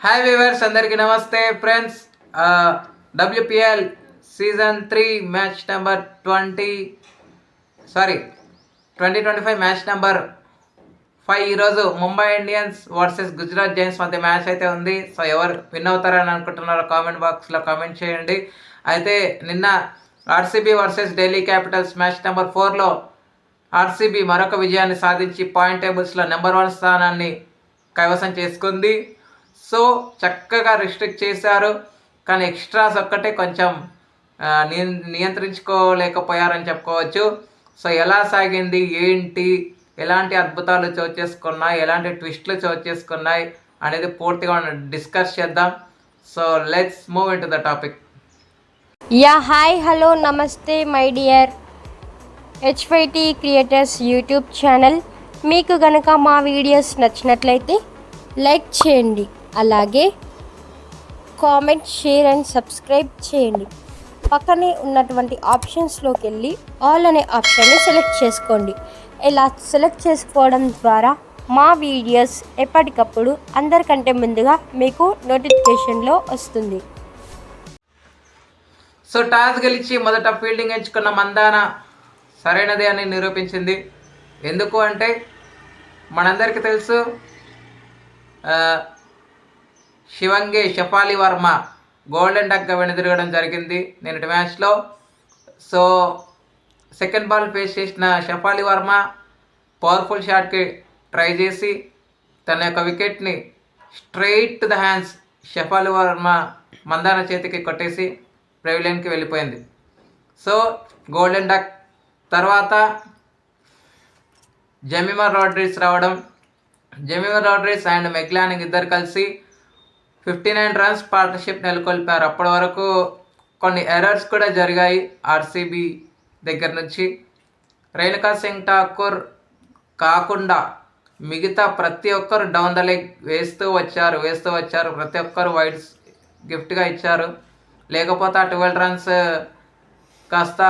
Hi viewers, అందరికీ నమస్తే friends. WPL season 3 match number 2025 match number 5 ఈరోజు Mumbai Indians versus Gujarat Giants మధ్య మ్యాచ్ అయితే ఉంది. సో ఎవరు విన్ అవుతారని అనుకుంటున్నారో కామెంట్ బాక్స్లో కామెంట్ చేయండి. అయితే నిన్న RCB versus Delhi capitals match number 4లో ఆర్సీబీ మరొక విజయాన్ని సాధించి పాయింట్ టేబుల్స్లో నెంబర్ 1 స్థానాన్ని కైవసం చేసుకుంది. సో చక్కగా రిస్ట్రిక్ట్ చేశారు, కానీ ఎక్స్ట్రాస్ ఒక్కటే కొంచెం నియంత్రించుకోలేకపోయారని చెప్పుకోవచ్చు. సో ఎలా సాగింది ఏంటి, ఎలాంటి అద్భుతాలు చోటు చేసుకున్నాయి, ఎలాంటి ట్విస్ట్లు చోటు చేసుకున్నాయి అనేది పూర్తిగా డిస్కస్ చేద్దాం. So let's move into the topic. Hi hello namaste my dear HYT creators YouTube channel. మీకు గనక మా వీడియోస్ నచ్చినట్లయితే లైక్ చేయండి, అలాగే కామెంట్, షేర్ అండ్ సబ్స్క్రైబ్ చేయండి. పక్కనే ఉన్నటువంటి ఆప్షన్స్లోకి వెళ్ళి ఆల్ అనే ఆప్షన్ని సెలెక్ట్ చేసుకోండి. ఇలా సెలెక్ట్ చేసుకోవడం ద్వారా మా వీడియోస్ ఎప్పటికప్పుడు అందరికంటే ముందుగా మీకు నోటిఫికేషన్లో వస్తుంది. సో టాస్ గెలిచి మొదట ఫీల్డింగ్ ఎంచుకున్న మందాన సరైనదే అని నిరూపించింది. ఎందుకు అంటే మనందరికీ తెలుసు, షెఫాలి వర్మ గోల్డెన్ డక్గా వెనుదిరగడం జరిగింది నిన్నటి మ్యాచ్లో. సో సెకండ్ బాల్ ఫేస్ చేసిన షెఫాలి వర్మ పవర్ఫుల్ షాట్కి ట్రై చేసి తన యొక్క వికెట్ని straight to the hands Shafali Verma Mandhana చేతికి కొట్టేసి ప్రెవిలియన్కి వెళ్ళిపోయింది. సో గోల్డెన్ డక్ తర్వాత జెమిమా రోడ్రిగ్స్ రావడం, జెమిమా రోడ్రిగ్స్ అండ్ మెగ్లానింగ్ ఇద్దరు కలిసి 59 రన్స్ పార్ట్నర్షిప్ నెలకొల్పారు. అప్పటి వరకు కొన్ని ఎర్రర్స్ కూడా జరిగాయి ఆర్సీబీ దగ్గర నుంచి. రేణుకా సింగ్ ఠాకూర్ కాకుండా మిగతా ప్రతి ఒక్కరు డౌన్ ద లెగ్ వేస్తూ వచ్చారు. ప్రతి ఒక్కరు వైడ్స్ గిఫ్ట్గా ఇచ్చారు. లేకపోతే ఆ 12 రన్స్ కాస్త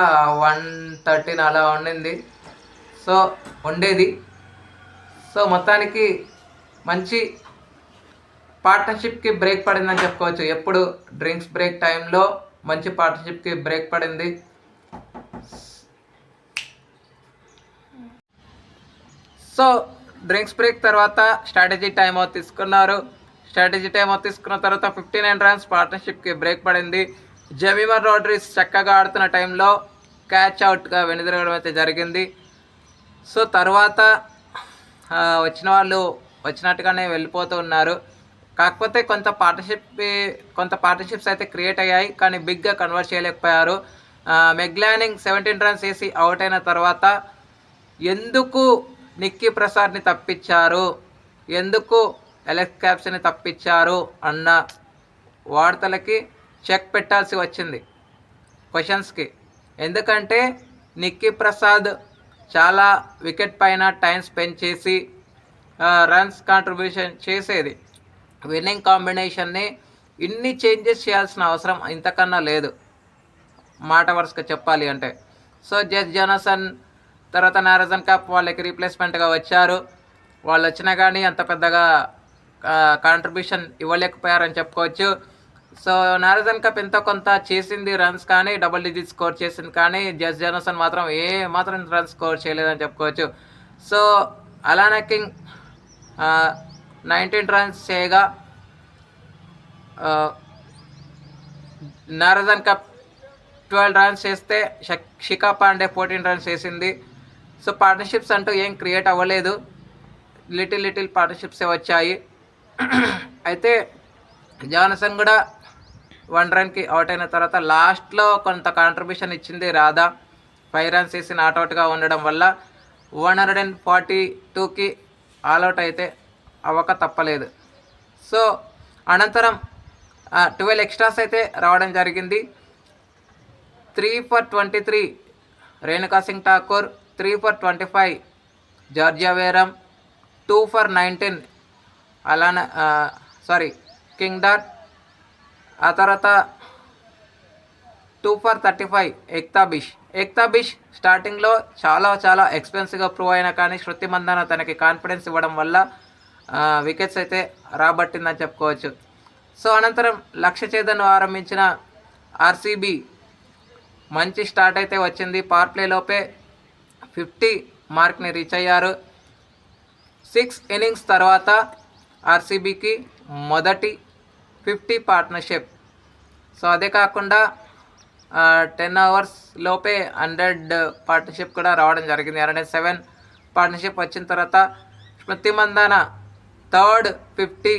113 అలా ఉండింది. సో ఉండేది. సో మొత్తానికి మంచి పార్ట్నర్షిప్కి బ్రేక్ పడిందని చెప్పుకోవచ్చు. ఎప్పుడు డ్రింక్స్ బ్రేక్ టైంలో మంచి పార్ట్నర్షిప్కి బ్రేక్ పడింది. సో డ్రింక్స్ బ్రేక్ తర్వాత స్ట్రాటజీ టైం అవుట్ తీసుకున్నారు. తీసుకున్న తర్వాత 59 రన్స్ పార్ట్నర్షిప్కి బ్రేక్ పడింది. జెమిమా రోడ్రిగ్స్ చక్కగా ఆడుతున్న టైంలో క్యాచ్ అవుట్గా వెనుదిరగడం అయితే జరిగింది. సో తర్వాత వచ్చిన వాళ్ళు వచ్చినట్టుగానే వెళ్ళిపోతూ ఉన్నారు. కాకపోతే కొంత పార్ట్నర్షిప్స్ అయితే క్రియేట్ అయ్యాయి, కానీ బిగ్గా కన్వర్ట్ చేయలేకపోయారు. మెగ్లానింగ్ 17 రన్స్ వేసి అవుట్ అయిన తర్వాత ఎందుకు నిక్కీ ప్రసాద్ని తప్పించారు, ఎందుకు ఎలెక్స్ క్యాప్స్ని తప్పించారు అన్న వార్తలకి చెక్ పెట్టాల్సి వచ్చింది క్వశ్చన్స్కి. ఎందుకంటే నిక్కీ ప్రసాద్ చాలా వికెట్ పైన టైం స్పెండ్ చేసి రన్స్ కాంట్రిబ్యూషన్ చేసేది. విన్నింగ్ కాంబినేషన్ని ఇన్ని చేంజెస్ చేయాల్సిన అవసరం ఇంతకన్నా లేదు, మాట వరుసగా చెప్పాలి అంటే. సో జస్ జోనాసన్ తర్వాత నారజన్ కప్ వాళ్ళకి రీప్లేస్మెంట్గా వచ్చారు. వాళ్ళు వచ్చినా కానీ అంత పెద్దగా కాంట్రిబ్యూషన్ ఇవ్వలేకపోయారని చెప్పుకోవచ్చు. సో నారజన్ కప్ ఎంతో కొంత చేసింది రన్స్, కానీ డబుల్ డిజిట్ స్కోర్ చేసింది, కానీ జస్ జోనాసన్ మాత్రం మాత్రం రన్స్ స్కోర్ చేయలేదని చెప్పుకోవచ్చు. సో అలానా కింగ్ 19 రన్స్ చేయగా నారజన్ కప్ 12 రన్స్ చేస్తే శిఖా పాండే 14 రన్స్ చేసింది. సో పార్ట్నర్షిప్స్ అంటూ ఏం క్రియేట్ అవ్వలేదు, లిటిల్ పార్ట్నర్షిప్సే వచ్చాయి. అయితే జానసన్ కూడా 1 రన్కి అవుట్ అయిన తర్వాత లాస్ట్లో కొంత కాంట్రిబ్యూషన్ ఇచ్చింది రాధా. 5 రన్స్ వేసి నాట్అవుట్గా ఉండడం వల్ల 142కి ఆల్అవుట్ అయితే అవ్వక తప్పలేదు. సో అనంతరం 12 ఎక్స్ట్రాస్ అయితే రావడం జరిగింది. 3 for 23 Renuka Singh Thakur, 3 for 25 Georgia Wareham, 2 for 19 King డాట్. ఆ తర్వాత 2 for 35 ఏక్తా బిష్ స్టార్టింగ్లో చాలా ఎక్స్పెన్సివ్గా ప్రూవ్ అయినా కానీ శృతి మందాన తనకి కాన్ఫిడెన్స్ ఇవ్వడం వల్ల వికెట్స్ అయితే రాబట్టిందని చెప్పుకోవచ్చు. సో అనంతరం లక్ష్య ఛేదనను ఆరంభించిన ఆర్సీబీ మంచి స్టార్ట్ అయితే వచ్చింది. పవర్ ప్లేలోపే 50 మార్క్ని రీచ్ అయ్యారు. 6 ఇన్నింగ్స్ తర్వాత ఆర్సీబీకి మొదటి 50 పార్ట్నర్షిప్. సో అదే కాకుండా 10 అవర్స్ లోపే 100 పార్ట్నర్షిప్ కూడా రావడం జరిగింది. 107 పార్ట్నర్షిప్ వచ్చిన తర్వాత స్మృతి మందాన థర్డ్ 50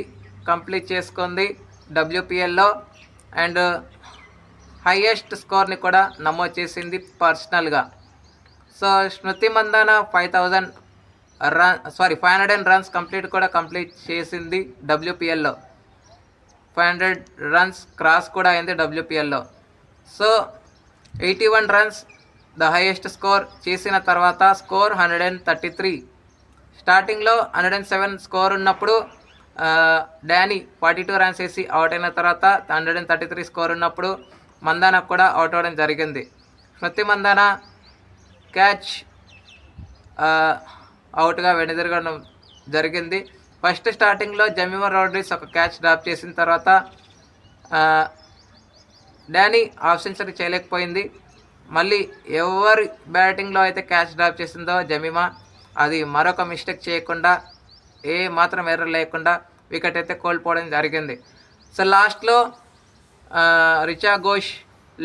కంప్లీట్ చేసుకుంది WPLలో అండ్ హైయెస్ట్ స్కోర్ని కూడా నమోదు చేసింది పర్సనల్గా. So Smriti Mandhana 500 runs complete చేసింది WPLలో. 500 రన్స్ క్రాస్ కూడా అయింది WPLలో. So 81 runs the highest score చేసిన తర్వాత స్కోర్ 133. స్టార్టింగ్లో 107 స్కోర్ ఉన్నప్పుడు డానీ 42 రన్స్ వేసి అవుట్ అయిన తర్వాత 133 స్కోర్ ఉన్నప్పుడు మందాన కూడా అవుట్ అవ్వడం జరిగింది. స్మృతి మందాన క్యాచ్ అవుట్గా వెనుదిరగడం జరిగింది. ఫస్ట్ స్టార్టింగ్లో జమీమా రోడ్రిగ్స్ ఒక క్యాచ్ డ్రాప్ చేసిన తర్వాత డానీ హాఫ్ సెంచరీ చేయలేకపోయింది. మళ్ళీ ఎవరి బ్యాటింగ్లో అయితే క్యాచ్ డ్రాప్ చేసిందో జమీమా అది మరొక మిస్టేక్ చేయకుండా ఏ మాత్రం ఎర్రర్ లేకుండా వికెట్ అయితే కోల్పోవడం జరిగింది. సో లాస్ట్లో రిచా ఘోష్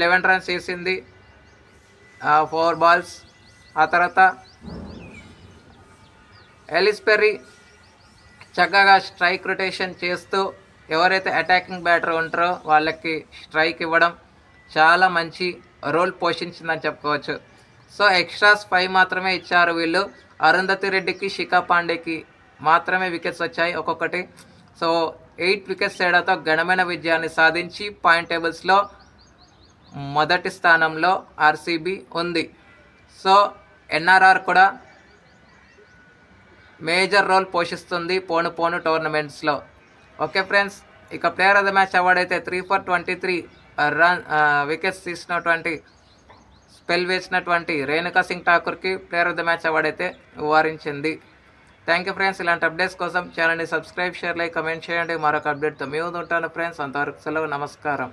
11 రన్స్ వేసింది 4 బాల్స్. ఆ తర్వాత ఎలిస్ పెర్రీ చక్కగా స్ట్రైక్ రొటేషన్ చేస్తూ ఎవరైతే అటాకింగ్ బ్యాటర్ ఉంటారో వాళ్ళకి స్ట్రైక్ ఇవ్వడం చాలా మంచి రోల్ పోషించిందని చెప్పుకోవచ్చు. సో ఎక్స్ట్రాస్ 5 మాత్రమే ఇచ్చారు వీళ్ళు. అరుంధతి రెడ్డికి, శిఖా పాండేకి మాత్రమే వికెట్స్ వచ్చాయి ఒక్కొక్కటి. సో 8 వికెట్స్ తేడాతో ఘనమైన విజయాన్ని సాధించి పాయింట్ టేబుల్స్లో మొదటి స్థానంలో ఆర్సీబీ ఉంది. సో ఎన్ఆర్ఆర్ కూడా మేజర్ రోల్ పోషిస్తుంది పోను టోర్నమెంట్స్లో. ఓకే ఫ్రెండ్స్, ఇక player of the match award అయితే 3 for 23 వికెట్స్ తీసినటువంటి స్పెల్ వేసినటువంటి రేణుకా సింగ్ ఠాకూర్కి player of the match award అయితే వారించింది. Thank you friends. ఇలాంటి అప్డేట్స్ కోసం ఛానల్ని సబ్స్క్రైబ్, షేర్, లైక్, కమెంట్ చేయండి. మరొక అప్డేట్తో మీ ముందు ఉంటాను ఫ్రెండ్స్. అంతవరకు సెలవు, నమస్కారం.